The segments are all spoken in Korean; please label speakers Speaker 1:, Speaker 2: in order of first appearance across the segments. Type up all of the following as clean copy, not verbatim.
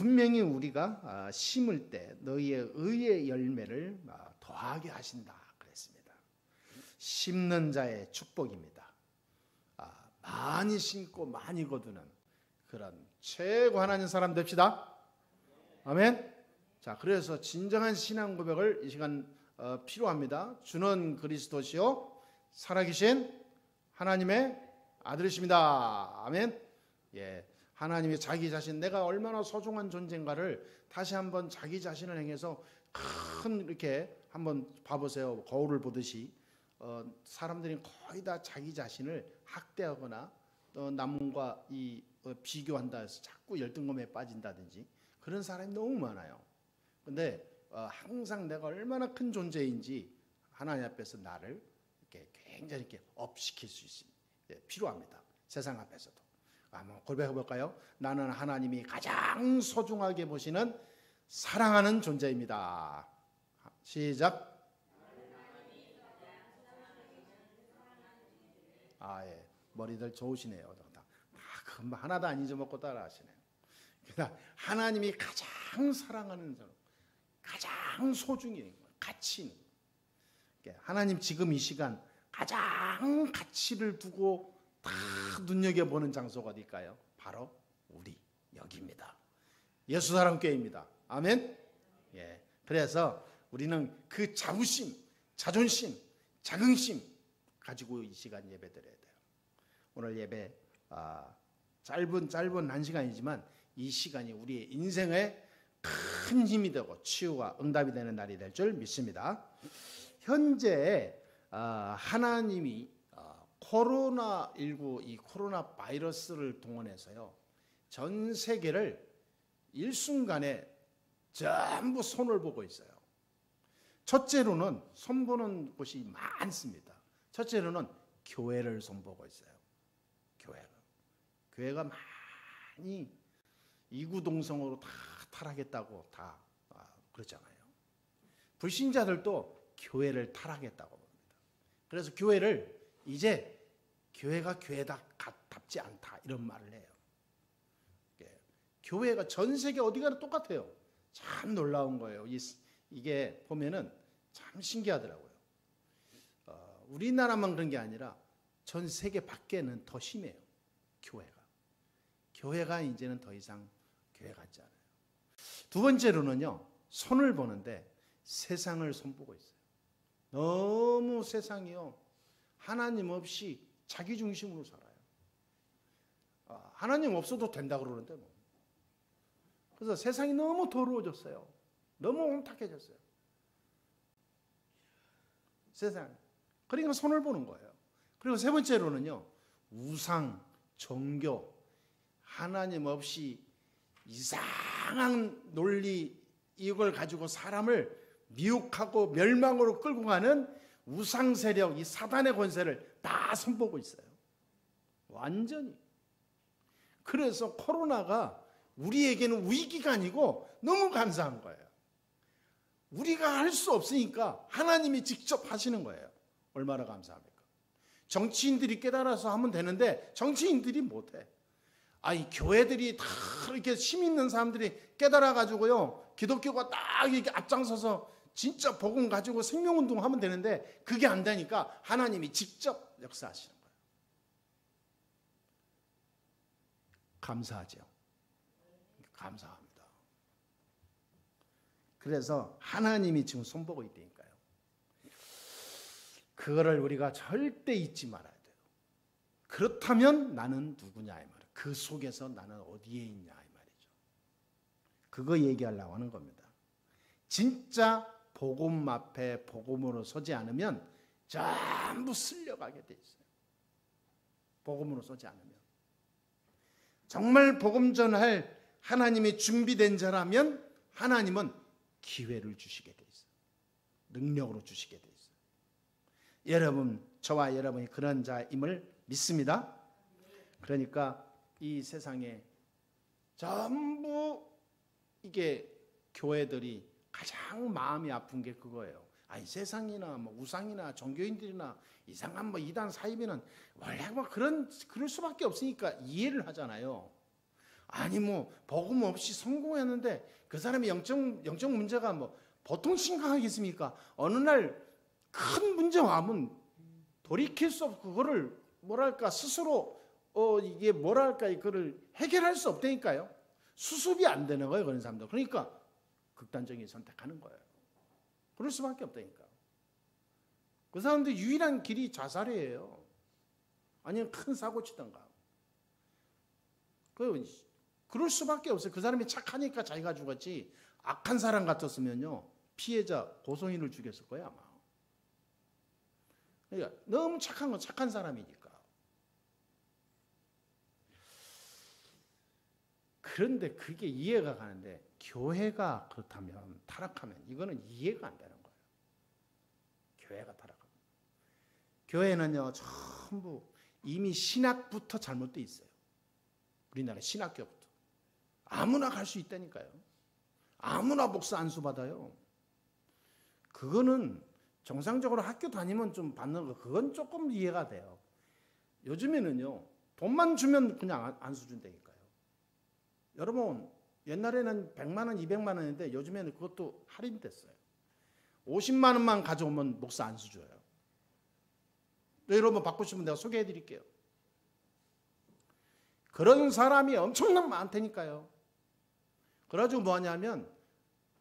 Speaker 1: 분명히 우리가 심을 때 너희의 의의 열매를 더하게 하신다 그랬습니다. 심는 자의 축복입니다. 많이 심고 많이 거두는 그런 최고 하나님 사람 됩시다. 아멘. 자, 그래서 진정한 신앙 고백을 이 시간 필요합니다. 주는 그리스도시요 살아계신 하나님의 아들이십니다. 아멘. 예, 하나님이 자기 자신, 내가 얼마나 소중한 존재인가를 다시 한번 자기 자신을 향해서 큰 이렇게 한번 봐보세요. 거울을 보듯이 사람들이 거의 다 자기 자신을 학대하거나 남과 비교한다 해서 자꾸 열등감에 빠진다든지 그런 사람이 너무 많아요. 근데 항상 내가 얼마나 큰 존재인지 하나님 앞에서 나를 이렇게 굉장히 이렇게 업시킬 수 있습니다. 예, 필요합니다. 세상 앞에서도. 한번 고백해 볼까요? 나는 하나님이 가장 소중하게 보시는 사랑하는 존재입니다. 시작. 예, 머리들 좋으시네요. 다 금방 하나도 안 잊어먹고 따라하시네요. 그러니까 하나님이 가장 사랑하는 사람, 가장 소중히 가치 있는 거예요. 하나님 지금 이 시간 가장 가치를 두고 다 눈여겨보는 장소가 어딜까요? 바로 우리 여기입니다. 예수사랑교회입니다. 아멘. 예, 그래서 우리는 그 자부심, 자존심, 자긍심 가지고 이 시간 예배 드려야 돼요. 오늘 예배 짧은 1시간이지만 이 시간이 우리의 인생에 큰 힘이 되고 치유와 응답이 되는 날이 될 줄 믿습니다. 현재 하나님이 코로나19 이 코로나 바이러스를 동원해서요 전 세계를 일순간에 전부 손을 보고 있어요. 첫째로는 손보는 곳이 많습니다. 첫째로는 교회를 손보고 있어요. 교회가 많이 이구동성으로 다 타락했다고 다 그러잖아요. 불신자들도 교회를 타락했다고 봅니다. 그래서 교회를 이제 교회가 교회답지 않다 이런 말을 해요. 교회가 전 세계 어디 가나 똑같아요. 참 놀라운 거예요. 이게 보면은 참 신기하더라고요. 우리나라만 그런 게 아니라 전 세계 밖에는 더 심해요. 교회가 이제는 더 이상 교회 같지 않아요. 두 번째로는요, 손을 보는데 세상을 손보고 있어요. 너무 세상이요, 하나님 없이 자기 중심으로 살아요. 하나님 없어도 된다 그러는데 뭐. 그래서 세상이 너무 더러워졌어요. 너무 혼탁해졌어요. 세상. 그러니까 손을 보는 거예요. 그리고 세 번째로는요, 우상, 종교, 하나님 없이 이상한 논리 이걸 가지고 사람을 미혹하고 멸망으로 끌고 가는 우상 세력, 이 사단의 권세를 다 손보고 있어요. 완전히. 그래서 코로나가 우리에게는 위기가 아니고 너무 감사한 거예요. 우리가 할 수 없으니까 하나님이 직접 하시는 거예요. 얼마나 감사합니까? 정치인들이 깨달아서 하면 되는데 정치인들이 못해. 이 교회들이 다 이렇게 힘 있는 사람들이 깨달아 가지고요, 기독교가 딱 이렇게 앞장서서 진짜 복음 가지고 생명운동 하면 되는데 그게 안 되니까 하나님이 직접 역사하시는 거예요. 감사하죠. 감사합니다. 그래서 하나님이 지금 손보고 있다니까요. 그거를 우리가 절대 잊지 말아야 돼요. 그렇다면 나는 누구냐 이 말이에요. 그 속에서 나는 어디에 있냐 이 말이죠. 그거 얘기하려고 하는 겁니다. 진짜 복음 앞에 복음으로 서지 않으면 전부 쓸려가게 돼 있어요. 복음으로 서지 않으면. 정말 복음 전할 하나님이 준비된 자라면 하나님은 기회를 주시게 돼 있어요. 능력으로 주시게 돼 있어요. 여러분, 저와 여러분이 그런 자임을 믿습니다. 그러니까 이 세상에 전부 이게 교회들이 가장 마음이 아픈 게 그거예요. 세상이나 뭐 우상이나 종교인들이나 이상한 뭐 이단 사이비는 원래 뭐 그럴 수밖에 없으니까 이해를 하잖아요. 아니 뭐 복음 없이 성공했는데 그 사람의 영적 문제가 뭐 보통 심각하겠습니까? 어느 날 큰 문제 와면 돌이킬 수 없고 그거를 뭐랄까 스스로 이게 뭐랄까 이거를 해결할 수 없다니까요. 수습이 안 되는 거예요, 그런 사람들. 그러니까 극단적인 선택하는 거예요. 그럴 수밖에 없다니까. 그 사람들 유일한 길이 자살이에요. 아니면 큰 사고 치던가. 그럴 수밖에 없어요. 그 사람이 착하니까 자기가 죽었지. 악한 사람 같았으면요, 피해자 고소인을 죽였을 거예요, 아마. 그러니까 너무 착한 건 착한 사람이니까. 그런데 그게 이해가 가는데 교회가 그렇다면 타락하면 이거는 이해가 안 되는 거예요. 교회가 타락하면. 교회는요 전부 이미 신학부터 잘못되어 있어요. 우리나라 신학교부터. 아무나 갈 수 있다니까요. 아무나 목사 안수 받아요. 그거는 정상적으로 학교 다니면 좀 받는 거 그건 조금 이해가 돼요. 요즘에는요 돈만 주면 그냥 안수 준다니까요. 여러분 옛날에는 100만 원, 200만 원인데 요즘에는 그것도 할인됐어요. 50만 원만 가져오면 목사 안수 줘요. 여러분 받고 싶으면 내가 소개해 드릴게요. 그런 사람이 엄청나게 많다니까요. 그래가지고 뭐하냐면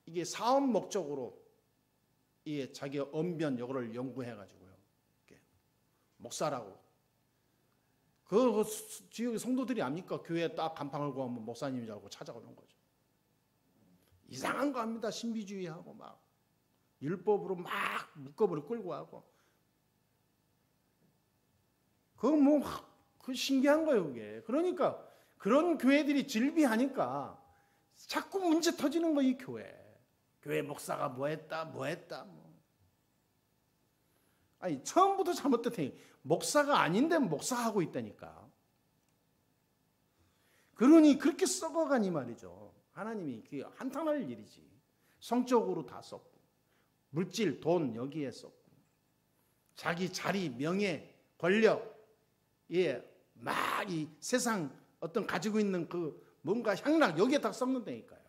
Speaker 1: 이게 사업 목적으로 이게 자기 언변 요거를 연구해가지고요. 목사라고. 그 지역 성도들이 압니까? 교회에 딱 간판을 구하면 목사님이 자고 찾아오는 거죠. 이상한 거 합니다. 신비주의하고 막 율법으로 막 묶어버려 끌고 하고. 그 신기한 거예요, 그게. 그러니까 그런 교회들이 질비하니까 자꾸 문제 터지는 거예요, 이 교회. 교회 목사가 뭐 했다. 아니, 처음부터 잘못됐다니. 목사가 아닌데 목사하고 있다니까. 그러니 그렇게 썩어가니 말이죠. 하나님이 그게 한탄할 일이지. 성적으로 다 썼고, 물질, 돈 여기에 썼고, 자기 자리, 명예, 권력, 막 이 세상 어떤 가지고 있는 그 뭔가 향락 여기에 다 썩는다니까요.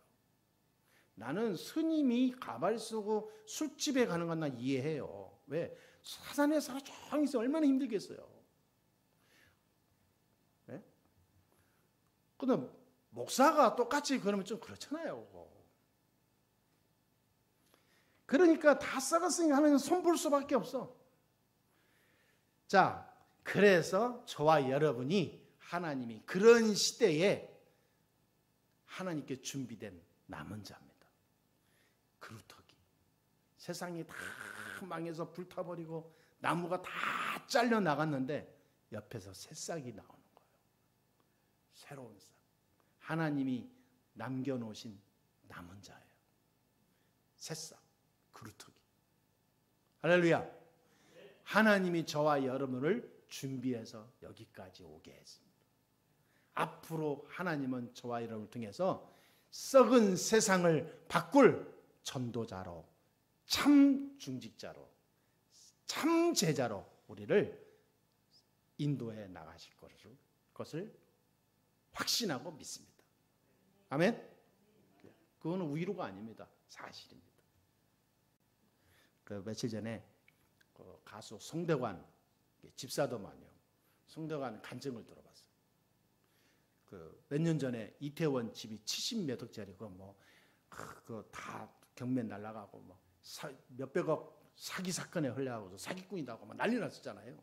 Speaker 1: 나는 스님이 가발 쓰고 술집에 가는 건 난 이해해요. 왜? 사단의 사람 조용히 있어 얼마나 힘들겠어요. 네? 근데 목사가 똑같이 그러면 좀 그렇잖아요. 그러니까 다 썩었으니까 하나님 손볼 수밖에 없어. 자, 그래서 저와 여러분이 하나님이 그런 시대에 하나님께 준비된 남은 자입니다. 그루터기. 세상이 다 망해서 불타버리고 나무가 다 잘려 나갔는데 옆에서 새싹이 나오는 거예요. 새로운 싹. 하나님이 남겨놓으신 남은 자예요. 새싹, 그루터기. 할렐루야. 하나님이 저와 여러분을 준비해서 여기까지 오게 했습니다. 앞으로 하나님은 저와 여러분을 통해서 썩은 세상을 바꿀 전도자로, 참 중직자로, 참 제자로 우리를 인도해 나가실 것을 확신하고 믿습니다. 아멘? 그거는 위로가 아닙니다. 사실입니다. 그 며칠 전에 그 가수 송대관 집사더만요. 송대관 간증을 들어봤어요. 그 몇 년 전에 이태원 집이 70몇 억짜리 그거 다 경매 날라가고 몇백억 사기 사건에 흘려가고 사기꾼이라고 막 난리 났었잖아요.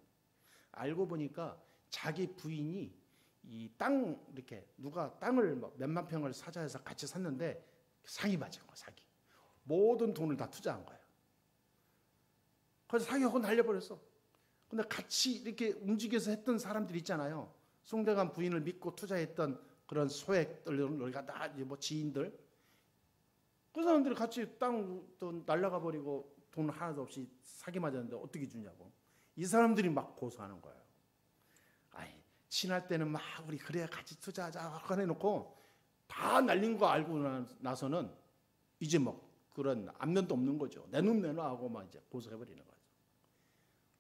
Speaker 1: 알고 보니까 자기 부인이 이 땅 이렇게 누가 땅을 몇만 평을 사자해서 같이 샀는데 사기 맞은 거 사기. 모든 돈을 다 투자한 거예요. 그래서 사기하고 날려버렸어. 근데 같이 이렇게 움직여서 했던 사람들 있잖아요. 송대관 부인을 믿고 투자했던 그런 소액들, 다 지인들. 그 사람들이 같이 땅도 날라가 버리고 돈 하나도 없이 사기 맞았는데 어떻게 주냐고. 이 사람들이 막 고소하는 거예요. 아이, 친할 때는 막 우리 그래야 같이 투자하자 해놓고 다 날린 거 알고 나서는 이제 그런 안면도 없는 거죠. 내 눈 매너하고 이제 고소해버리는 거죠.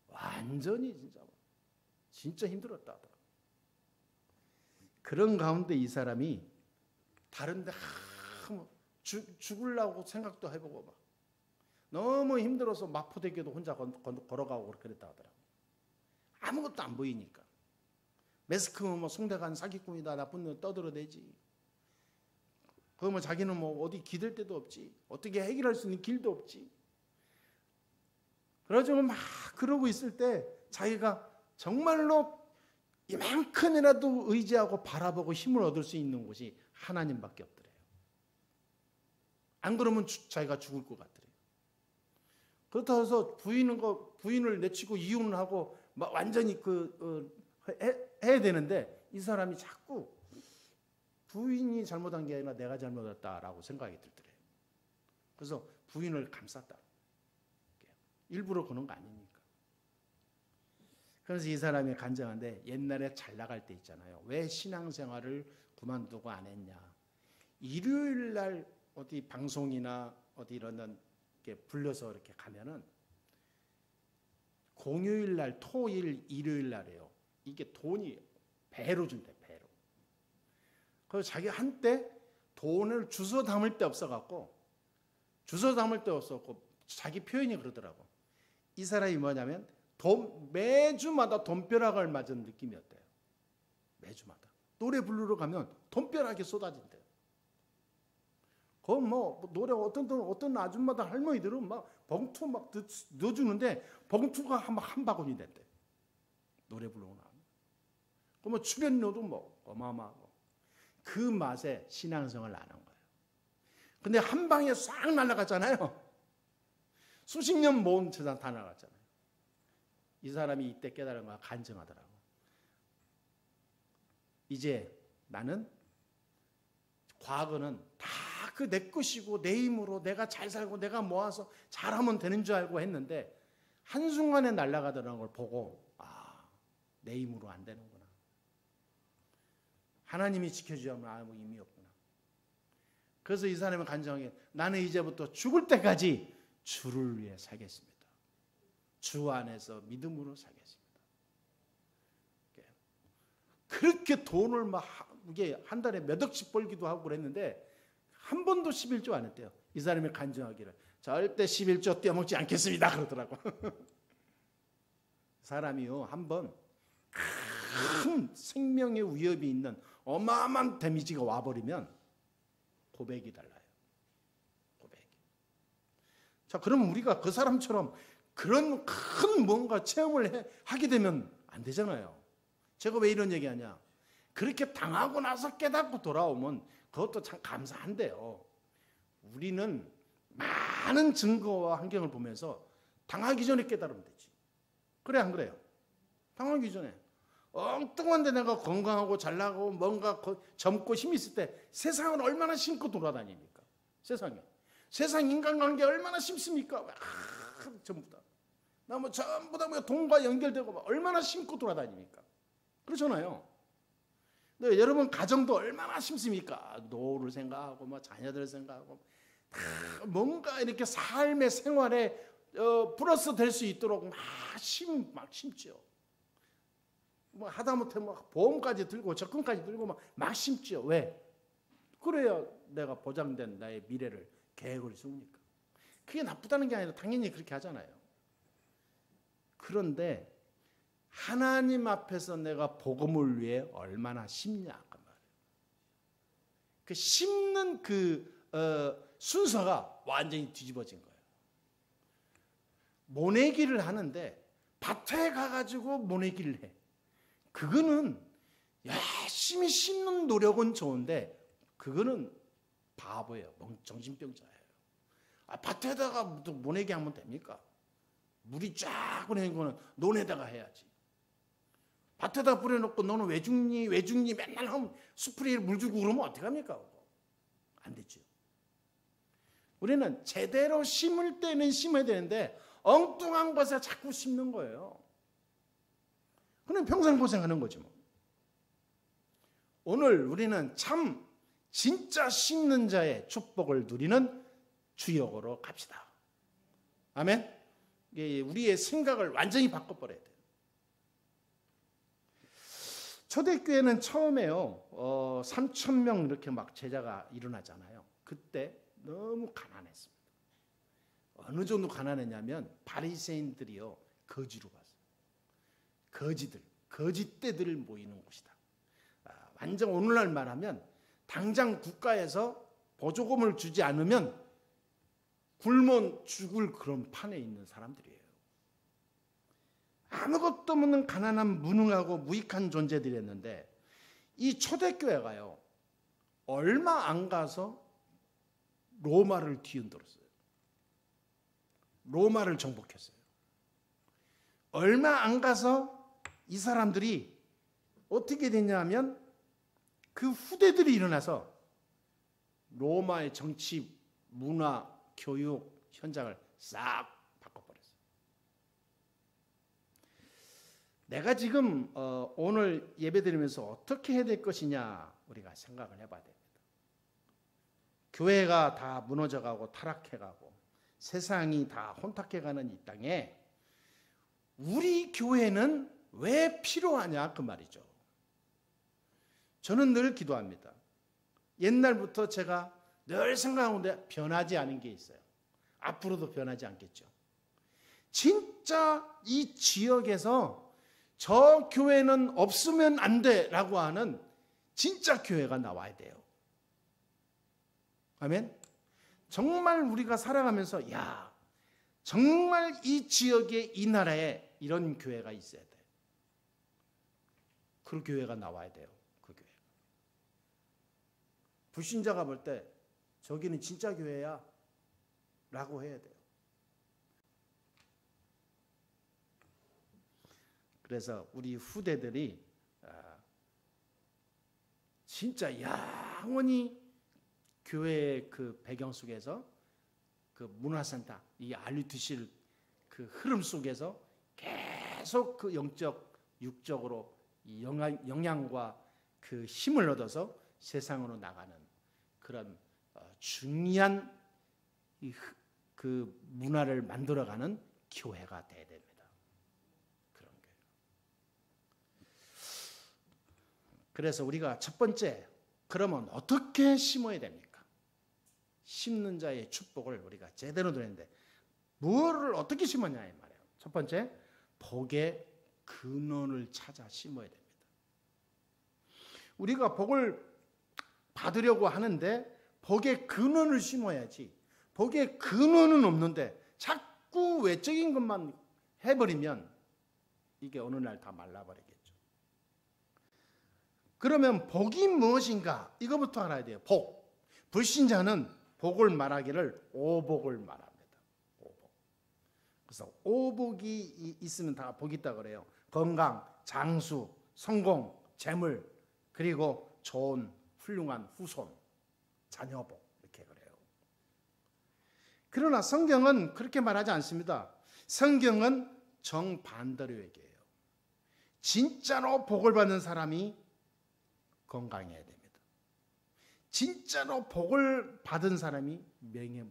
Speaker 1: 완전히 진짜 힘들었다. 그런 가운데 이 사람이 다른데 죽으려고 생각도 해보고 막 너무 힘들어서 마포대교도 혼자 걸어가고 그랬다 하더라고. 아무것도 안 보이니까. 매스크면 뭐 송대관 사기꾼이다 나쁜 놈 떠들어대지. 그러면 자기는 뭐 어디 기댈 데도 없지. 어떻게 해결할 수 있는 길도 없지. 그러지고 막 그러고 있을 때 자기가 정말로 이만큼이라도 의지하고 바라보고 힘을 얻을 수 있는 곳이 하나님밖에 없더래요. 안 그러면 자기가 죽을 것 같더래요. 그렇다고 해서 부인을 내치고 이혼을 하고 막 완전히 해야 되는데 이 사람이 자꾸 부인이 잘못한 게 아니라 내가 잘못했다라고 생각이 들더래요. 그래서 부인을 감쌌다. 일부러 그런 거 아니니까. 그래서 이 사람이 간증한데 옛날에 잘 나갈 때 있잖아요. 왜 신앙생활을 그만두고 안 했냐. 일요일 날 어디 방송이나 어디 이런 게 불려서 이렇게 가면은 공휴일 날, 토일, 일요일 날이에요. 이게 돈이 배로 준대, 배로. 그래서 자기 한때 돈을 주워 담을 데 없어갖고, 자기 표현이 그러더라고. 이 사람이 뭐냐면 매주마다 돈벼락을 맞은 느낌이었대요. 매주마다. 노래 부르러 가면 돈벼락이 쏟아진대요. 그건 뭐 노래 어떤 아줌마들 할머니들은 막 봉투 막 넣어주는데 봉투가 한 바구니 됐대. 노래 부르고 나면. 그러면 출연료도 뭐 어마어마하고. 그 맛에 신앙생활을 안 한 거예요. 근데 한 방에 싹 날아갔잖아요. 수십 년 모은 재산 다 날아갔잖아요. 이 사람이 이때 깨달은 거야. 간증하더라고. 이제 나는 과거는 다 그 내 것이고 내 힘으로 내가 잘 살고 내가 모아서 잘하면 되는 줄 알고 했는데 한순간에 날아가더라는 걸 보고 내 힘으로 안 되는구나. 하나님이 지켜주자면 아무 의미 없구나. 그래서 이 사람은 간증하게 나는 이제부터 죽을 때까지 주를 위해 살겠습니다. 주 안에서 믿음으로 살겠습니다. 그렇게 돈을 막 이게 한 달에 몇 억씩 벌기도 하고 그랬는데 한 번도 11조 안 했대요. 이 사람이 간증하기를 절대 11조 떼어먹지 않겠습니다 그러더라고. 사람이요 한번 큰 생명의 위협이 있는 어마어마한 데미지가 와버리면 고백이 달라요. 고백이. 자, 그럼 우리가 그 사람처럼 그런 큰 뭔가 체험을 하게 되면 안 되잖아요. 제가 왜 이런 얘기하냐. 그렇게 당하고 나서 깨닫고 돌아오면 그것도 참 감사한데요. 우리는 많은 증거와 환경을 보면서 당하기 전에 깨달으면 되지. 그래 안 그래요? 당하기 전에. 엉뚱한데 내가 건강하고 잘나고 뭔가 젊고 힘이 있을 때 세상은 얼마나 심고 돌아다닙니까? 세상 인간관계 얼마나 심습니까? 전부 다. 나 뭐 전부 다 돈과 연결되고 막 얼마나 심고 돌아다닙니까? 그렇잖아요. 근데 여러분 가정도 얼마나 심습니까? 노후를 생각하고 뭐 자녀들 생각하고 다 뭔가 이렇게 삶의 생활에 플러스 될 수 있도록 막 심죠. 뭐 하다못해 뭐 보험까지 들고 적금까지 들고 막 심죠. 왜? 그래야 내가 보장된 나의 미래를 계획을 세우니까. 그게 나쁘다는 게 아니라 당연히 그렇게 하잖아요. 그런데 하나님 앞에서 내가 복음을 위해 얼마나 심냐 그 말이에요. 그 심는 순서가 완전히 뒤집어진 거예요. 모내기를 하는데 밭에 가가지고 모내기를 해. 그거는 열심히 심는 노력은 좋은데 그거는 바보예요. 정신병자예요. 밭에다가 모내기 하면 됩니까? 물이 쫙 흐르는 거는 논에다가 해야지. 밭에다 뿌려놓고 너는 왜 죽니 맨날 하면 수풀이에 물 주고 그러면 어떡합니까? 안 되죠. 우리는 제대로 심을 때는 심어야 되는데 엉뚱한 것에 자꾸 심는 거예요. 그럼 평생 고생하는 거지 뭐. 오늘 우리는 참 진짜 심는 자의 축복을 누리는 주역으로 갑시다. 아멘. 우리의 생각을 완전히 바꿔버려야 돼요. 초대교회는 처음에요 3,000명 이렇게 막 제자가 일어나잖아요. 그때 너무 가난했습니다. 어느 정도 가난했냐면 바리새인들이요 거지로 갔어요. 거짓대들 모이는 곳이다. 완전 오늘날 말하면 당장 국가에서 보조금을 주지 않으면 굶어 죽을 그런 판에 있는 사람들이에요. 아무것도 없는 가난한 무능하고 무익한 존재들이었는데 이 초대교회가요 얼마 안 가서 로마를 뒤흔들었어요. 로마를 정복했어요. 얼마 안 가서 이 사람들이 어떻게 됐냐면 그 후대들이 일어나서 로마의 정치, 문화, 교육 현장을 싹 바꿔버렸어요. 내가 지금 오늘 예배드리면서 어떻게 해야 될 것이냐 우리가 생각을 해봐야 됩니다. 교회가 다 무너져가고 타락해가고 세상이 다 혼탁해가는 이 땅에 우리 교회는 왜 필요하냐 그 말이죠. 저는 늘 기도합니다. 옛날부터 제가 늘 생각하는데 변하지 않은 게 있어요. 앞으로도 변하지 않겠죠. 진짜 이 지역에서 저 교회는 없으면 안 돼라고 하는 진짜 교회가 나와야 돼요. 아멘. 정말 우리가 살아가면서 정말 이 지역에 이 나라에 이런 교회가 있어야 돼. 그 교회가 나와야 돼요. 그 교회가. 불신자가 볼 때 저기는 진짜 교회야 라고 해야 돼요. 그래서 우리 후대들이 진짜 영원히 교회의 그 배경 속에서 그 문화센터, 이 알류티실 그 흐름 속에서 계속 그 영적, 육적으로 이 영향과 그 힘을 얻어서 세상으로 나가는 그런 중요한 그 문화를 만들어가는 교회가 돼야 됩니다. 그런 교회. 그래서 우리가 첫 번째, 그러면 어떻게 심어야 됩니까? 심는 자의 축복을 우리가 제대로 누리는데 뭐를 어떻게 심었냐 이 말이에요. 첫 번째, 복의 근원을 찾아 심어야 됩니다. 우리가 복을 받으려고 하는데 복의 근원을 심어야지. 복의 근원은 없는데 자꾸 외적인 것만 해버리면 이게 어느 날 다 말라버리겠죠. 그러면 복이 무엇인가? 이거부터 알아야 돼요. 복. 불신자는 복을 말하기를 오복을 말합니다. 오복. 그래서 오복이 있으면 다 복이 있다 그래요. 건강, 장수, 성공, 재물, 그리고 좋은 훌륭한 후손, 자녀복 이렇게 그래요. 그러나 성경은 그렇게 말하지 않습니다. 성경은 정반대로 얘기해요. 진짜로 복을 받는 사람이 건강해야 됩니다. 진짜로 복을 받은 사람이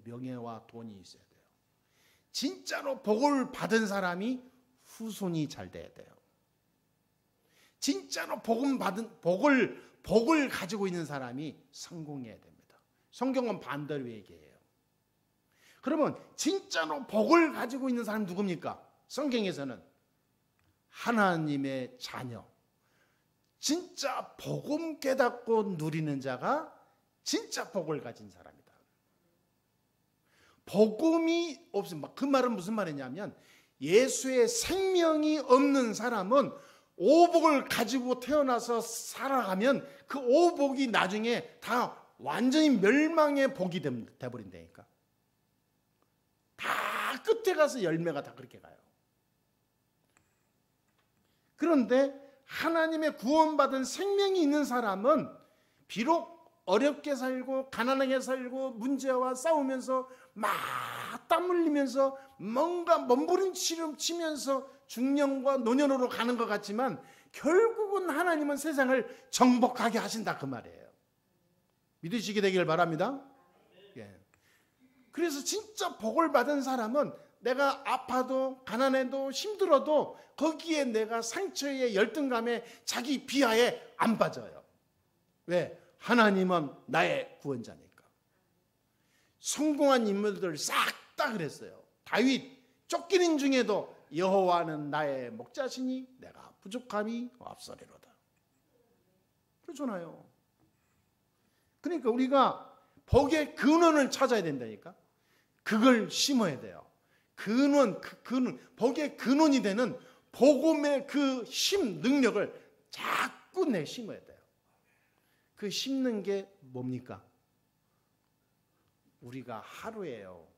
Speaker 1: 명예와 돈이 있어야 돼요. 진짜로 복을 받은 사람이 후손이 잘 돼야 돼요. 진짜로 복을 가지고 있는 사람이 성공해야 됩니다. 성경은 반대로 얘기해요. 그러면 진짜로 복을 가지고 있는 사람이 누굽니까? 성경에서는 하나님의 자녀, 진짜 복음 깨닫고 누리는 자가 진짜 복을 가진 사람이다. 복음이 없으면, 그 말은 무슨 말이냐면 예수의 생명이 없는 사람은 오복을 가지고 태어나서 살아가면 그 오복이 나중에 다 완전히 멸망의 복이 돼버린다니까. 다 끝에 가서 열매가 다 그렇게 가요. 그런데 하나님의 구원받은 생명이 있는 사람은 비록 어렵게 살고 가난하게 살고 문제와 싸우면서 막 땀 흘리면서 뭔가 몸부림치려 치면서 중년과 노년으로 가는 것 같지만 결국은 하나님은 세상을 정복하게 하신다 그 말이에요. 믿으시게 되길 바랍니다. 예. 그래서 진짜 복을 받은 사람은 내가 아파도 가난해도 힘들어도 거기에 내가 상처에 열등감에 자기 비하에 안 빠져요. 왜? 하나님은 나의 구원자니까. 성공한 인물들 싹 다 그랬어요. 다윗 쫓기는 중에도 여호와는 나의 목자시니 내가 부족함이 없으리로다. 그렇잖아요. 그러니까 우리가 복의 근원을 찾아야 된다니까. 그걸 심어야 돼요. 근원, 복의 근원이 되는 복음의 그 힘, 능력을 자꾸 내 심어야 돼요. 그 심는 게 뭡니까? 우리가 하루에요.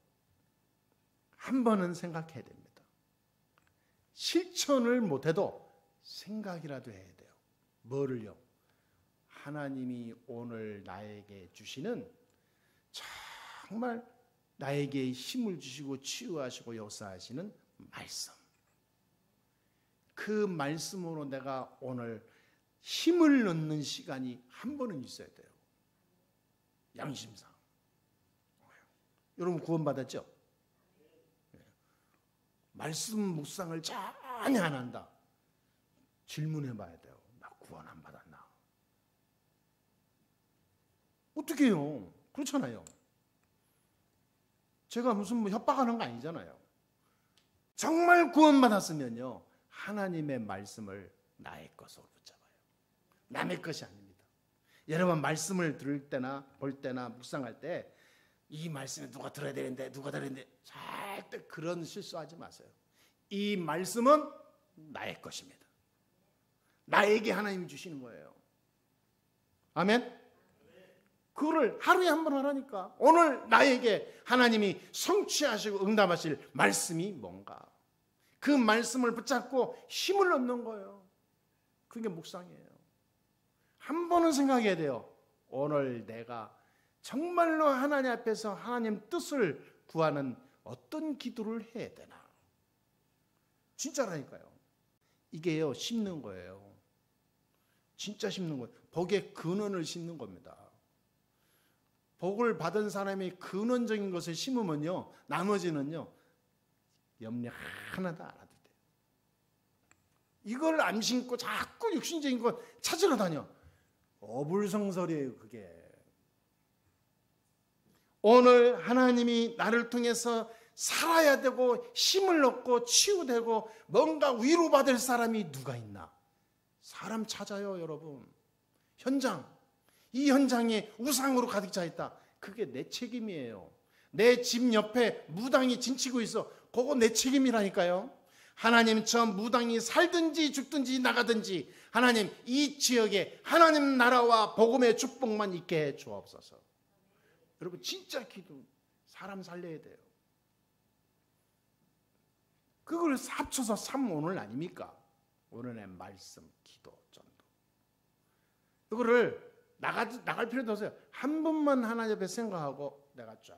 Speaker 1: 한 번은 생각해야 됩니다. 실천을 못해도 생각이라도 해야 돼요. 뭐를요? 하나님이 오늘 나에게 주시는 정말 나에게 힘을 주시고 치유하시고 역사하시는 말씀. 그 말씀으로 내가 오늘 힘을 넣는 시간이 한 번은 있어야 돼요. 양심상. 여러분 구원받았죠? 말씀 묵상을 전혀 안 한다. 질문해 봐야 돼요. 나 구원 안 받았나? 어떻게 해요? 그렇잖아요. 제가 무슨 협박하는 거 아니잖아요. 정말 구원받았으면요. 하나님의 말씀을 나의 것으로 붙잡아요. 남의 것이 아닙니다. 여러분 말씀을 들을 때나 볼 때나 묵상할 때 이 말씀에 누가 들어야 되는데 절대 그런 실수하지 마세요. 이 말씀은 나의 것입니다. 나에게 하나님이 주시는 거예요. 아멘? 그거를 하루에 한 번 하라니까. 오늘 나에게 하나님이 성취하시고 응답하실 말씀이 뭔가. 그 말씀을 붙잡고 힘을 얻는 거예요. 그게 묵상이에요. 한 번은 생각해야 돼요. 오늘 내가 정말로 하나님 앞에서 하나님 뜻을 구하는 어떤 기도를 해야 되나. 진짜라니까요. 이게요, 심는 거예요. 진짜 심는 거예요. 복의 근원을 심는 겁니다. 복을 받은 사람이 근원적인 것을 심으면요, 나머지는요, 염려 하나도 안 해도 돼요. 이걸 안 심고 자꾸 육신적인 것 찾으러 다녀. 어불성설이에요, 그게. 오늘 하나님이 나를 통해서 살아야 되고 힘을 얻고 치유되고 뭔가 위로받을 사람이 누가 있나? 사람 찾아요, 여러분. 현장. 이 현장에 우상으로 가득 차 있다. 그게 내 책임이에요. 내 집 옆에 무당이 진치고 있어. 그거 내 책임이라니까요. 하나님 저 무당이 살든지 죽든지 나가든지 하나님 이 지역에 하나님 나라와 복음의 축복만 있게 해 주옵소서. 여러분 진짜 기도 사람 살려야 돼요. 그걸 합쳐서 3오늘 아닙니까? 오늘의 말씀, 기도, 전도. 이거를 나갈 필요도 없어요. 한 번만 하나님 앞에 생각하고 내가 쫙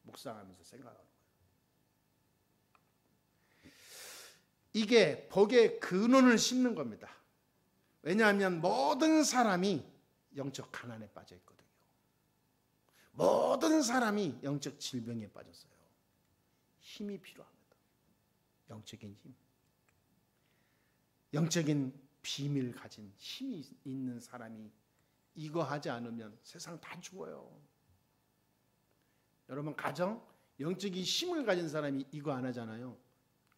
Speaker 1: 묵상하면서 생각하는 거예요. 이게 복의 근원을 심는 겁니다. 왜냐하면 모든 사람이 영적 가난에 빠져 있거든요. 모든 사람이 영적 질병에 빠졌어요. 힘이 필요합니다. 영적인 힘. 영적인 비밀 가진 힘이 있는 사람이 이거 하지 않으면 세상 다 죽어요. 여러분 가정 영적인 힘을 가진 사람이 이거 안 하잖아요.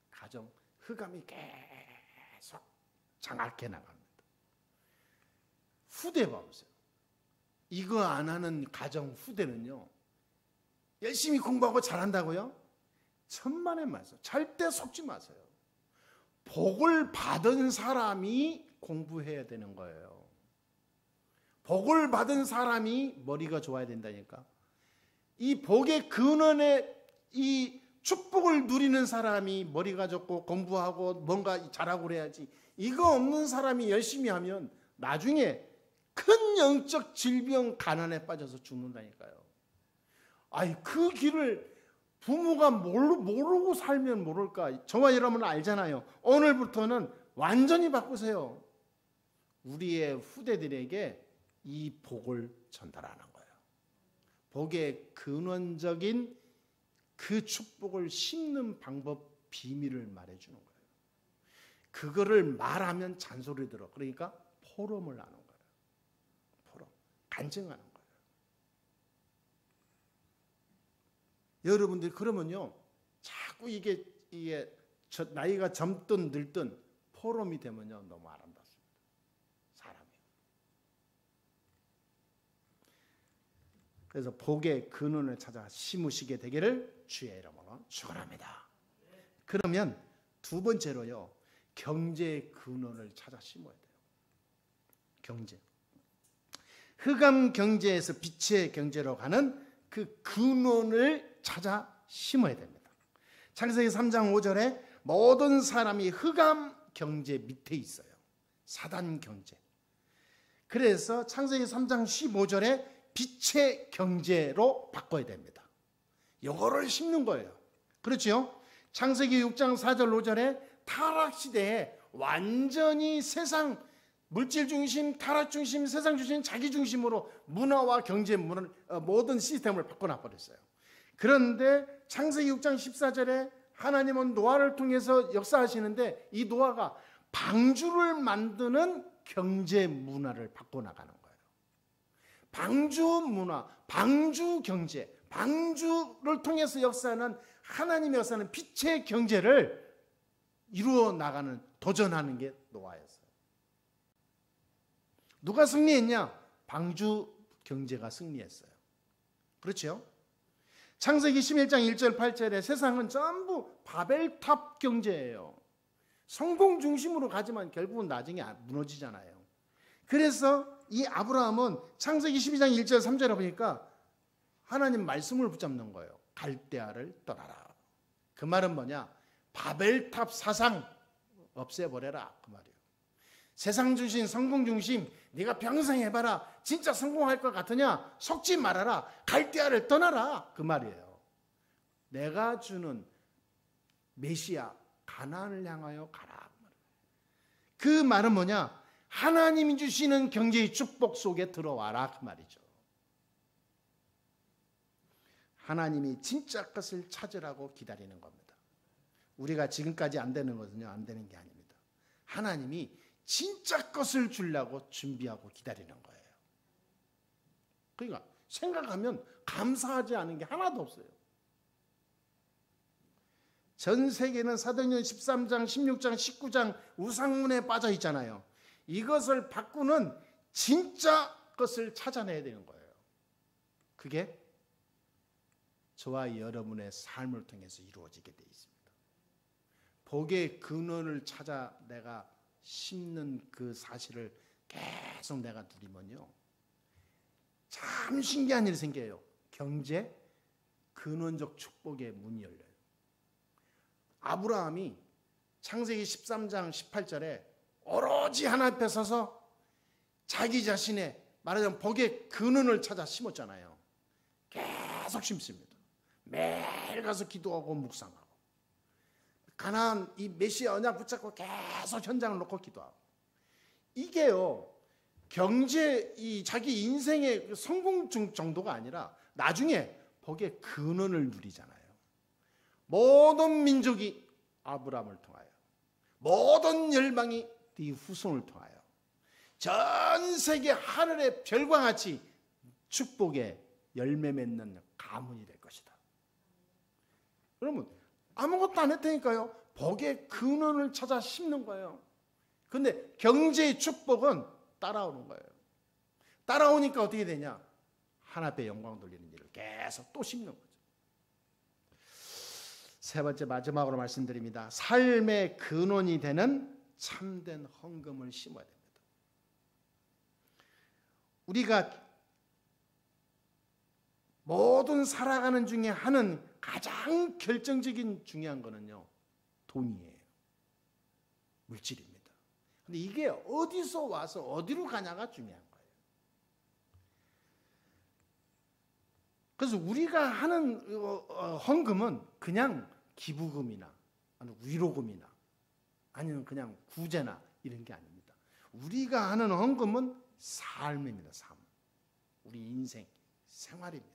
Speaker 1: 가정 흑암이 계속 장악해 나갑니다. 후대 봐보세요. 이거 안 하는 가정 후대는요. 열심히 공부하고 잘한다고요? 천만의 말씀. 절대 속지 마세요. 복을 받은 사람이 공부해야 되는 거예요. 복을 받은 사람이 머리가 좋아야 된다니까. 이 복의 근원에 이 축복을 누리는 사람이 머리가 좋고 공부하고 뭔가 잘하고 그래야지. 이거 없는 사람이 열심히 하면 나중에 큰 영적 질병 가난에 빠져서 죽는다니까요. 아이 그 길을 부모가 모르고 살면 모를까. 저와 여러분은 알잖아요. 오늘부터는 완전히 바꾸세요. 우리의 후대들에게 이 복을 전달하는 거예요. 복의 근원적인 그 축복을 심는 방법, 비밀을 말해주는 거예요. 그거를 말하면 잔소리 들어. 그러니까 포럼을 하는 거예요. 포럼, 간증하는 거예요. 여러분들이 그러면요, 자꾸 이게 나이가 젊든 늙든 포럼이 되면요, 너무 아름답습니다. 사람이. 그래서 복의 근원을 찾아 심으시게 되기를 주의 이름으로 축원합니다. 그러면 두 번째로요, 경제의 근원을 찾아 심어야 돼요. 경제. 흑암 경제에서 빛의 경제로 가는 그 근원을 찾아 심어야 됩니다. 창세기 3장 5절에 모든 사람이 흑암 경제 밑에 있어요. 사단 경제. 그래서 창세기 3장 15절에 빛의 경제로 바꿔야 됩니다. 이거를 심는 거예요. 그렇죠? 창세기 6장 4절 5절에 타락 시대에 완전히 세상 물질 중심, 타락 중심, 세상 중심, 자기 중심으로 문화와 경제, 모든 시스템을 바꿔놔 버렸어요. 그런데 창세기 6장 14절에 하나님은 노아를 통해서 역사하시는데 이 노아가 방주를 만드는 경제 문화를 바꿔나가는 거예요. 방주 문화, 방주 경제, 방주를 통해서 역사하는 하나님의 역사는 빛의 경제를 이루어 나가는, 도전하는 게 노아였어요. 누가 승리했냐? 방주 경제가 승리했어요. 그렇죠? 창세기 11장 1절 8절에 세상은 전부 바벨탑 경제예요. 성공 중심으로 가지만 결국은 나중에 무너지잖아요. 그래서 이 아브라함은 창세기 12장 1절 3절에 보니까 하나님 말씀을 붙잡는 거예요. 갈대아를 떠나라. 그 말은 뭐냐? 바벨탑 사상 없애버려라, 그 말이에요. 세상 중심, 성공 중심, 네가 평생 해봐라. 진짜 성공할 것 같으냐? 속지 말아라. 갈대아를 떠나라, 그 말이에요. 내가 주는 메시아 가나안을 향하여 가라. 그 말은 뭐냐? 하나님이 주시는 경제의 축복 속에 들어와라, 그 말이죠. 하나님이 진짜 것을 찾으라고 기다리는 겁니다. 우리가 지금까지 안 되는 것은요, 안 되는 게 아닙니다. 하나님이 진짜 것을 주려고 준비하고 기다리는 거예요. 그러니까 생각하면 감사하지 않은 게 하나도 없어요. 전 세계는 사도행전 13장, 16장, 19장 우상문에 빠져 있잖아요. 이것을 바꾸는 진짜 것을 찾아내야 되는 거예요. 그게 저와 여러분의 삶을 통해서 이루어지게 되어 있습니다. 복의 근원을 찾아 내가 심는 그 사실을 계속 내가 누리면요, 참 신기한 일이 생겨요. 경제, 근원적 축복의 문이 열려요. 아브라함이 창세기 13장 18절에 오로지 하나님 앞에 서서 자기 자신의 말하자면 복의 근원을 찾아 심었잖아요. 계속 심습니다. 매일 가서 기도하고 묵상하고 가나안 이 메시아 언약 붙잡고 계속 현장을 놓고 기도하고. 이게요, 경제, 이 자기 인생의 성공 정도가 아니라 나중에 복의 근원을 누리잖아요. 모든 민족이 아브라함을 통하여, 모든 열방이 네 후손을 통하여 전 세계 하늘의 별과 같이 축복의 열매 맺는 가문이 될 것이다. 그러면 아무것도 안 했다니까요. 복의 근원을 찾아 심는 거예요. 그런데 경제의 축복은 따라오는 거예요. 따라오니까 어떻게 되냐? 하나님 앞에 영광 돌리는 일을 계속 또 심는 거죠. 세 번째, 마지막으로 말씀드립니다. 삶의 근원이 되는 참된 헌금을 심어야 됩니다. 우리가 모든 살아가는 중에 하는 가장 결정적인 중요한 거는요, 돈이에요. 물질입니다. 근데 이게 어디서 와서 어디로 가냐가 중요한 거예요. 그래서 우리가 하는 헌금은 그냥 기부금이나 아니면 위로금이나 아니면 그냥 구제나 이런 게 아닙니다. 우리가 하는 헌금은 삶입니다. 삶. 우리 인생, 생활입니다.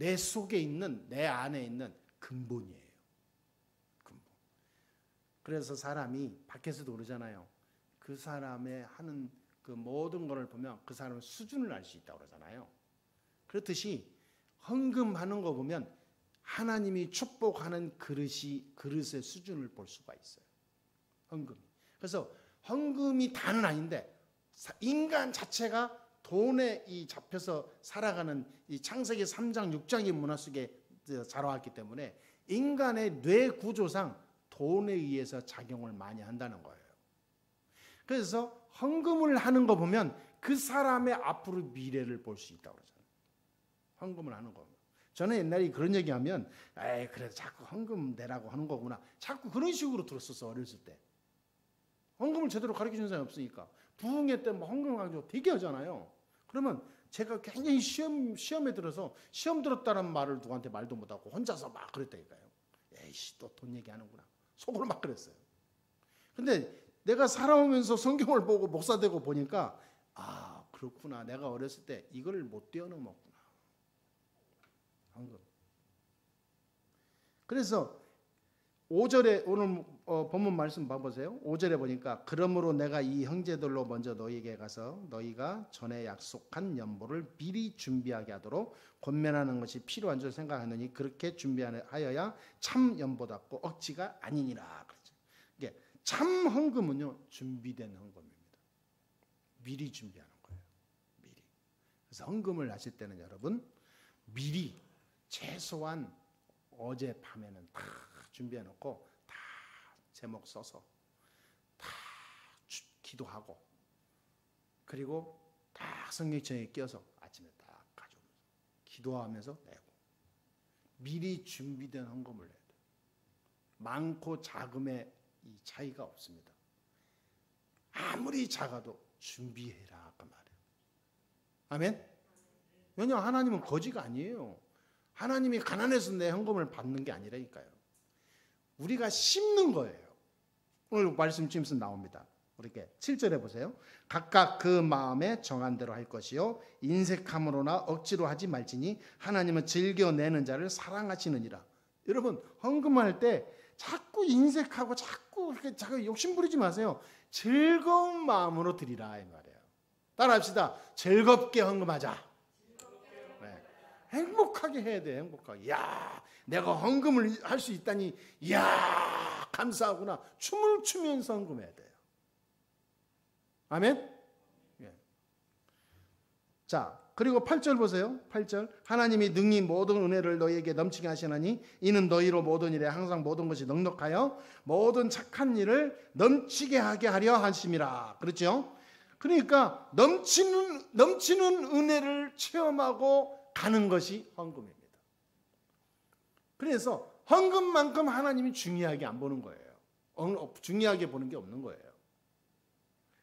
Speaker 1: 내 속에 있는, 내 안에 있는 근본이에요. 근본. 그래서 사람이 밖에서도 그러잖아요. 그 사람의 하는 그 모든 것을 보면 그 사람의 수준을 알 수 있다고 그러잖아요. 그렇듯이 헌금하는 거 보면 하나님이 축복하는 그릇의 수준을 볼 수가 있어요. 헌금이. 그래서 헌금이 다는 아닌데 인간 자체가 돈에 잡혀서 살아가는 이 창세기 3장 6장의 문화 속에 자라왔기 때문에 인간의 뇌 구조상 돈에 의해서 작용을 많이 한다는 거예요. 그래서 헌금을 하는 거 보면 그 사람의 앞으로 미래를 볼 수 있다고 그러잖아요. 헌금을 하는 거. 저는 옛날에 그런 얘기하면 그래도 자꾸 헌금 내라고 하는 거구나. 자꾸 그런 식으로 들었었어, 어렸을 때. 헌금을 제대로 가르쳐준 사람이 없으니까. 부흥회 때 뭐 헌금 가지고 되게 하잖아요. 그러면 제가 굉장히 시험에 들어서 시험 들었다는 말을 누구한테 말도 못하고 혼자서 막 그랬다니까요. 에이씨, 또 돈 얘기하는구나. 속으로 막 그랬어요. 근데 내가 살아오면서 성경을 보고 목사 되고 보니까 그렇구나. 내가 어렸을 때 이걸 못 뛰어넘었구나. 헌금. 그래서 5절에 오늘 본문 말씀 봐보세요. 5절에 보니까 그러므로 내가 이 형제들로 먼저 너희에게 가서 너희가 전에 약속한 연보를 미리 준비하게 하도록 권면하는 것이 필요한 줄 생각하느니 그렇게 준비하여야 참 연보답고 억지가 아니니라. 그렇죠. 이게 참 헌금은요, 준비된 헌금입니다. 미리 준비하는 거예요. 미리. 그래서 헌금을 하실 때는 여러분 미리 최소한 어제 밤에는 다 준비해 놓고 다 제목 써서 다 기도하고 그리고 다 성경책에 끼워서 아침에 딱 가져오면서 기도하면서 내고 미리 준비된 헌금을 내야 돼요. 많고 작음의 이 차이가 없습니다. 아무리 작아도 준비해라 그 말이에요. 아멘? 왜냐하면 하나님은 거지가 아니에요. 하나님이 가난해서 내 헌금을 받는 게 아니라니까요. 우리가 심는 거예요. 오늘 말씀 지금서 나옵니다. 이렇게 7절에 보세요. 각각 그 마음에 정한 대로 할 것이요 인색함으로나 억지로 하지 말지니 하나님은 즐겨내는 자를 사랑하시느니라. 여러분 헌금할 때 자꾸 인색하고 자꾸 욕심 부리지 마세요. 즐거운 마음으로 드리라 이 말이에요. 따라합시다. 즐겁게 헌금하자. 행복하게 해야 돼. 행복하게. 야, 내가 헌금을 할 수 있다니 야, 감사하구나. 춤을 추면서 헌금해야 돼요. 아멘? 예. 자, 그리고 8절 보세요. 8절. 하나님이 능히 모든 은혜를 너희에게 넘치게 하시나니 이는 너희로 모든 일에 항상 모든 것이 넉넉하여 모든 착한 일을 넘치게 하게 하려 하심이라. 그렇죠? 그러니까 넘치는 은혜를 체험하고 가는 것이 헌금입니다. 그래서 헌금만큼 하나님이 중요하게 안 보는 거예요. 중요하게 보는 게 없는 거예요.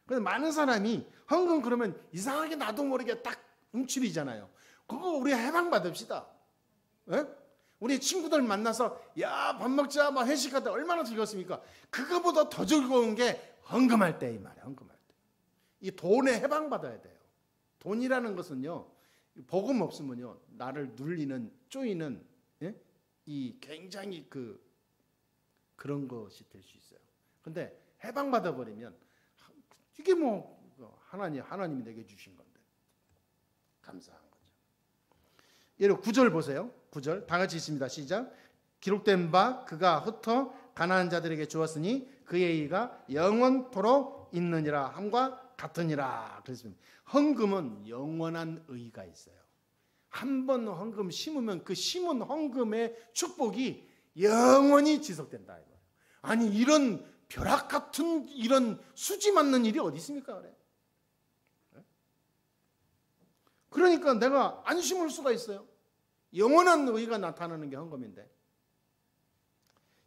Speaker 1: 그래서 많은 사람이 헌금 그러면 이상하게 나도 모르게 딱 움츠리잖아요. 그거 우리 해방받읍시다. 네? 우리 친구들 만나서 야, 밥 먹자, 막 회식할 때 얼마나 즐겁습니까? 그거보다 더 즐거운 게 헌금할 때 이 말이에요. 헌금할 때. 이 돈에 해방받아야 돼요. 돈이라는 것은요. 복음 없으면요 나를 눌리는 쪼이는 이 굉장히 그런 것이 될 수 있어요. 근데 해방받아 버리면 이게 뭐 하나님이 내게 주신 건데 감사한 거죠. 예를 9절 보세요. 9절 다 같이 있습니다. 시작. 기록된 바 그가 흩어 가난한 자들에게 주었으니 그의 의가 영원토록 있느니라 함과 같으니라. 그랬습니다. 헌금은 영원한 의의가 있어요. 한 번 헌금 심으면 그 심은 헌금의 축복이 영원히 지속된다. 아니 이런 벼락 같은 이런 수지 맞는 일이 어디 있습니까? 그래? 그러니까 내가 안 심을 수가 있어요. 영원한 의의가 나타나는 게 헌금인데.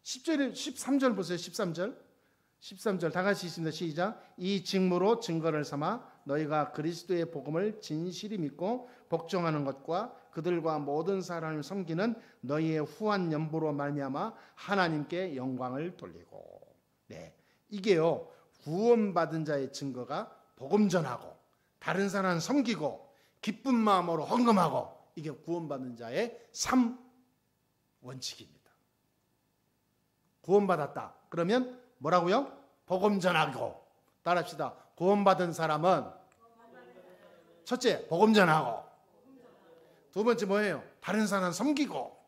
Speaker 1: 10절에 13절 보세요. 13절 다 같이 있습니다. 시작. 이 직무로 증거를 삼아 너희가 그리스도의 복음을 진실히 믿고 복종하는 것과 그들과 모든 사람을 섬기는 너희의 후한 연보로 말미암아 하나님께 영광을 돌리고. 네, 이게요 구원받은 자의 증거가 복음 전하고 다른 사람 섬기고 기쁜 마음으로 헌금하고 이게 구원받는 자의 3원칙입니다. 구원받았다. 그러면 뭐라고요? 복음 전하고. 따라합시다. 구원받은 사람은 첫째, 복음 전하고. 두 번째 뭐예요? 다른 사람 섬기고.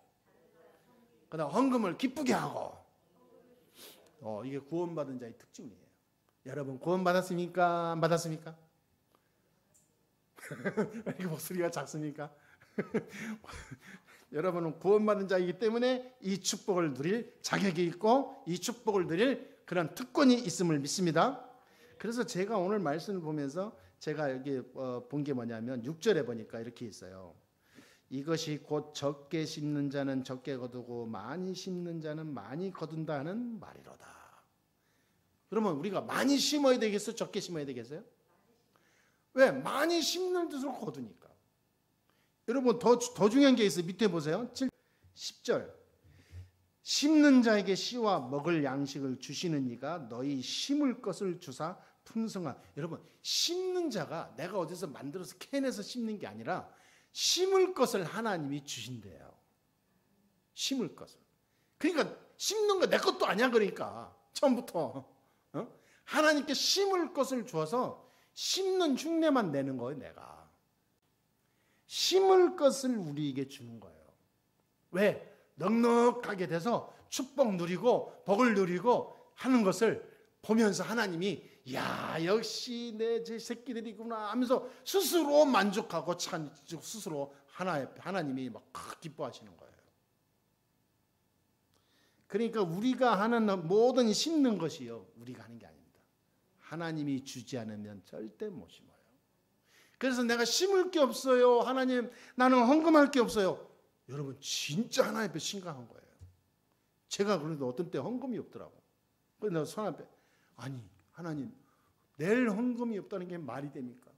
Speaker 1: 그다음 헌금을 기쁘게 하고. 이게 구원받은 자의 특징이에요. 여러분 구원받았습니까? 안 받았습니까? 왜 이렇게 목소리가 작습니까? 여러분은 구원받은 자이기 때문에 이 축복을 누릴 자격이 있고 이 축복을 누릴 그런 특권이 있음을 믿습니다. 그래서 제가 오늘 말씀을 보면서 제가 여기 본 게 뭐냐면 6절에 보니까 이렇게 있어요. 이것이 곧 적게 심는 자는 적게 거두고 많이 심는 자는 많이 거둔다 하는 말이로다. 그러면 우리가 많이 심어야 되겠어요? 적게 심어야 되겠어요? 왜? 많이 심는 뜻으로 거두니까. 여러분 더 중요한 게 있어요. 밑에 보세요. 10절. 심는 자에게 씨와 먹을 양식을 주시는 이가 너희 심을 것을 주사 풍성한. 여러분 심는 자가 내가 어디서 만들어서 캔에서 심는 게 아니라 심을 것을 하나님이 주신대요. 심을 것을. 그러니까 심는 거 내 것도 아니야. 그러니까 처음부터 하나님께 심을 것을 주어서 심는 흉내만 내는 거예요. 내가 심을 것을 우리에게 주는 거예요. 왜? 넉넉하게 돼서 축복 누리고 복을 누리고 하는 것을 보면서 하나님이 야 역시 내 제 새끼들이구나 하면서 스스로 만족하고 참 스스로 하나님이 막 기뻐하시는 거예요. 그러니까 우리가 하는 모든 심는 것이요 우리가 하는 게 아닙니다. 하나님이 주지 않으면 절대 못 심어요. 그래서 내가 심을 게 없어요. 하나님 나는 헌금할 게 없어요. 여러분 진짜 하나님 앞에 심각한 거예요. 제가 그런데 어떤 때 헌금이 없더라고. 그래서 내가 손 앞에 아니 하나님 내일 헌금이 없다는 게 말이 됩니까?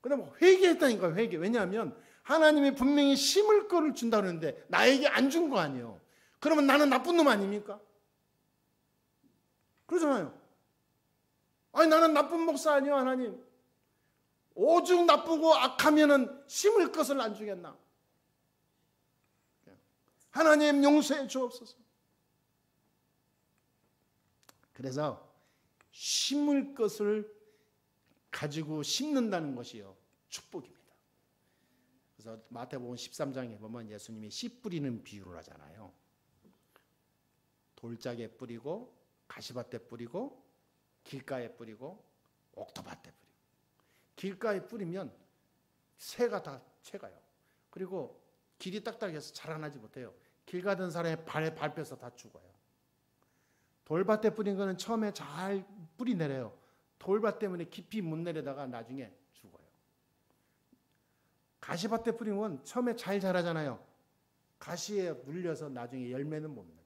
Speaker 1: 그다음에 회개했다니까 회개. 왜냐하면 하나님이 분명히 심을 거를 준다 그러는데 나에게 안 준 거 아니에요. 그러면 나는 나쁜 놈 아닙니까? 그러잖아요. 아니 나는 나쁜 목사 아니요 하나님. 오죽 나쁘고 악하면은 심을 것을 안 주겠나? 하나님 용서해 주옵소서. 그래서 심을 것을 가지고 심는다는 것이요 축복입니다. 그래서 마태복음 13장에 보면 예수님이 씨 뿌리는 비유를 하잖아요. 돌짝에 뿌리고 가시밭에 뿌리고 길가에 뿌리고 옥토밭에 뿌리고. 길가에 뿌리면 새가 다 채가요. 그리고 길이 딱딱해서 자라나지 못해요. 길 가던 사람의 발에 밟혀서 다 죽어요. 돌밭에 뿌린 거는 처음에 잘 뿌리 내려요. 돌밭 때문에 깊이 못 내려다가 나중에 죽어요. 가시밭에 뿌린 건 처음에 잘 자라잖아요. 가시에 물려서 나중에 열매는 못 내려요.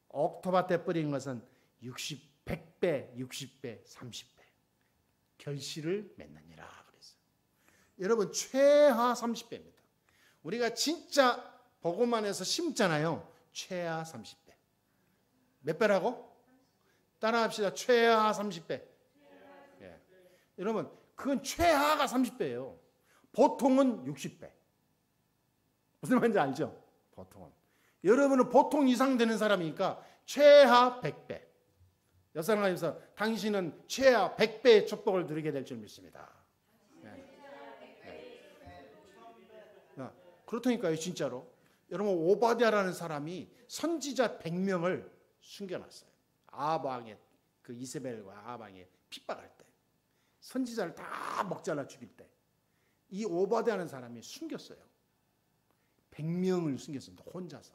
Speaker 1: 옥토밭에 뿌린 것은 100배, 60배, 30배 결실을 맺느니라 그랬어요. 여러분 최하 30배입니다. 우리가 진짜 복음 안에서 심잖아요. 최하 30배. 몇 배라고? 따라합시다. 최하 30배. 예. 여러분 그건 최하가 30배예요. 보통은 60배. 무슨 말인지 알죠? 보통은. 여러분은 보통 이상 되는 사람이니까 최하 100배. 여사랑하면서 당신은 최하 100배의 축복을 누리게 될 줄 믿습니다. 그렇다니까요. 진짜로. 여러분 오바댜라는 사람이 선지자 100명을 숨겨놨어요. 아합왕의 그 이세벨과 아합왕의 핍박할 때 선지자를 다 먹잘라 죽일 때 이 오바댜라는 사람이 숨겼어요. 100명을 숨겼습니다. 혼자서.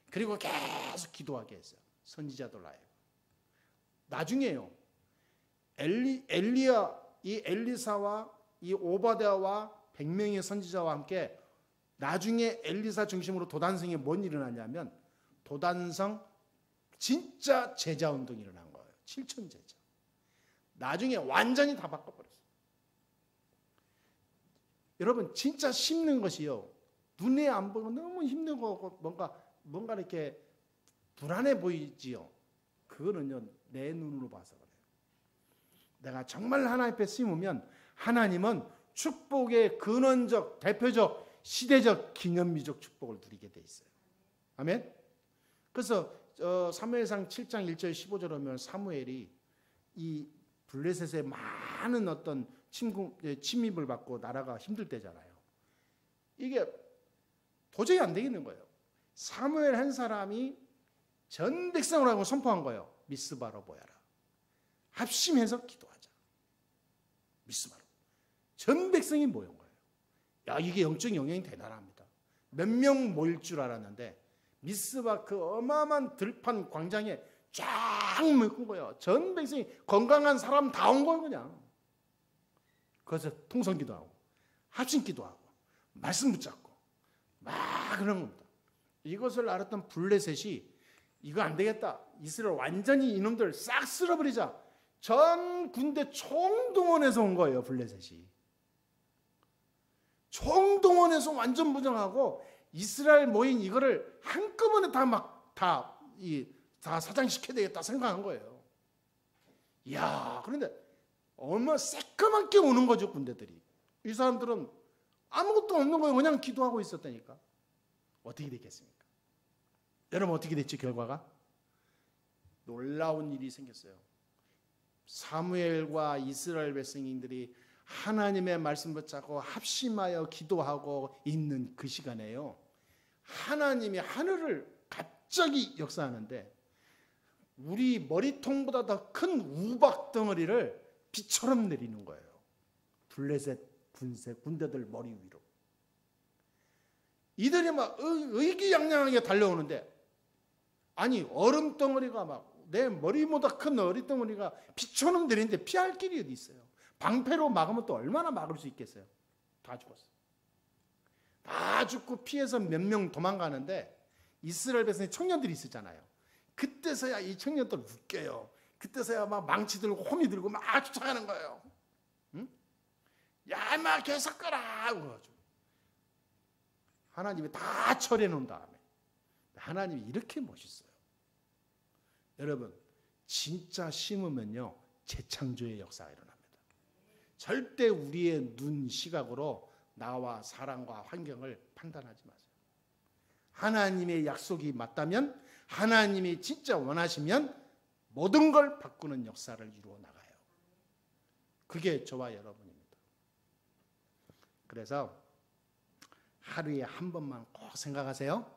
Speaker 1: 그리고 계속 기도하게 했어요. 선지자들 하여금. 나중에요. 엘리야 이 엘리사와 이 오바댜와 100명의 선지자와 함께 나중에 엘리사 중심으로 도단성에 뭔 일이 일어나냐면 도단성 진짜 제자 운동이 일어난 거예요. 7천 제자. 나중에 완전히 다 바꿔버렸어요. 여러분 진짜 심는 것이요. 눈에 안 보고 너무 힘든 거고 뭔가 이렇게 불안해 보이지요. 그거는요 내 눈으로 봐서 그래요. 내가 정말 하나님 앞에 심으면 하나님은 축복의 근원적, 대표적, 시대적 기념비적 축복을 누리게 돼 있어요. 아멘. 그래서 사무엘상 7장 1절 15절 보면 사무엘이 이 블레셋의 많은 어떤 침입을 받고 나라가 힘들 때잖아요. 이게 도저히 안 되겠는 거예요. 사무엘 한 사람이 전 백성을 하고 선포한 거예요. 미스바로 모여라. 합심해서 기도하자. 미스바로. 전 백성이 모인 거예요. 야, 이게 영적 영향이 대단합니다. 몇 명 모일 줄 알았는데 미스바 그 어마어마한 들판 광장에 쫙 묶은 거예요. 전 백성이 건강한 사람 다 온 거예요, 그냥. 그래서 통성 기도하고 합심 기도하고 말씀 붙잡고 막 그런 겁니다. 이것을 알았던 블레셋이 이거 안 되겠다. 이스라엘 완전히 이놈들 싹 쓸어버리자. 전 군대 총동원해서 온 거예요, 블레셋이. 총동원해서 완전 부정하고 이스라엘 모인 이거를 한꺼번에 다 사장시켜야 되겠다 생각한 거예요. 이야, 그런데 얼마나 새까맣게 오는 거죠, 군대들이. 이 사람들은 아무것도 없는 거예요. 그냥 기도하고 있었다니까. 어떻게 됐겠습니까? 여러분, 어떻게 됐지, 결과가? 놀라운 일이 생겼어요. 사무엘과 이스라엘 백성들이 하나님의 말씀 붙잡고 합심하여 기도하고 있는 그 시간에요, 하나님이 하늘을 갑자기 역사하는데 우리 머리통보다 더 큰 우박 덩어리를 비처럼 내리는 거예요. 블레셋 군대들 머리 위로. 이들이 막 의기양양하게 달려오는데, 아니 얼음 덩어리가 막 내 머리보다 큰 얼음 덩어리가 비처럼 내리는데 피할 길이 어디 있어요? 방패로 막으면 또 얼마나 막을 수 있겠어요? 다 죽었어요. 다 죽고 피해서 몇 명 도망가는데 이스라엘 백성의 청년들이 있었잖아요. 그때서야 이 청년들 웃겨요. 그때서야 막 망치 들고 호미 들고 막 쫓아가는 거예요. 응? 야, 막 계속 가라! 그러죠. 하나님이 다 처리해 놓은 다음에 하나님이 이렇게 멋있어요. 여러분, 진짜 심으면요 재창조의 역사가 일어납니다. 절대 우리의 눈 시각으로 나와 사랑과 환경을 판단하지 마세요. 하나님의 약속이 맞다면, 하나님이 진짜 원하시면 모든 걸 바꾸는 역사를 이루어 나가요. 그게 저와 여러분입니다. 그래서 하루에 한 번만 꼭 생각하세요.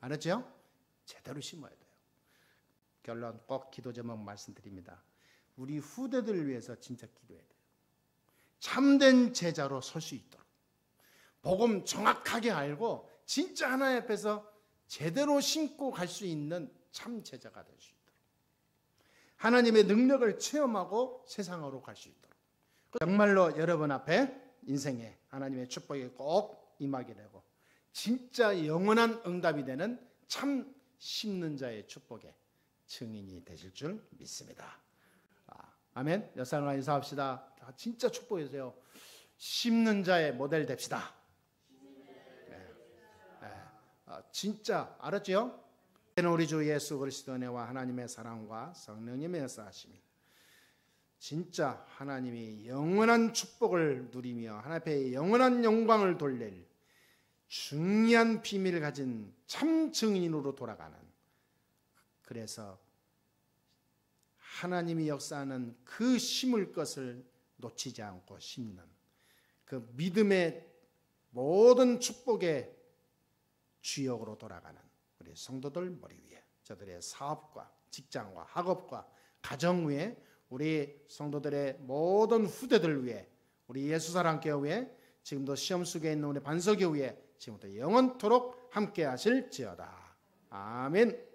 Speaker 1: 알았죠? 제대로 심어야 돼요. 결론 꼭 기도 제목 말씀드립니다. 우리 후대들을 위해서 진짜 기도해야 돼요. 참된 제자로 설 수 있도록, 복음 정확하게 알고 진짜 하나님 앞에서 제대로 심고 갈 수 있는 참 제자가 될 수 있도록, 하나님의 능력을 체험하고 세상으로 갈 수 있도록, 정말로 여러분 앞에 인생에 하나님의 축복이 꼭 임하게 되고 진짜 영원한 응답이 되는 참 심는 자의 축복에 증인이 되실 줄 믿습니다. 아멘. 여상과 인사합시다. 진짜 축복해주세요. 심는 자의 모델 됩시다. 진짜 알았죠? 우리 주 예수 그리스도의 은혜와 하나님의 사랑과 성령님의 역사하심이 진짜 하나님이 영원한 축복을 누리며 하나님 앞에 영원한 영광을 돌릴 중요한 비밀을 가진 참 증인으로 돌아가는, 그래서 하나님이 역사하는 그 심을 것을 놓치지 않고 심는 그 믿음의 모든 축복의 주역으로 돌아가는 우리 성도들 머리 위에, 저들의 사업과 직장과 학업과 가정 위에, 우리 성도들의 모든 후대들 위에, 우리 예수사랑교회 지금도 시험 속에 있는 우리 반석교회 지금부터 영원토록 함께 하실지어다. 아멘.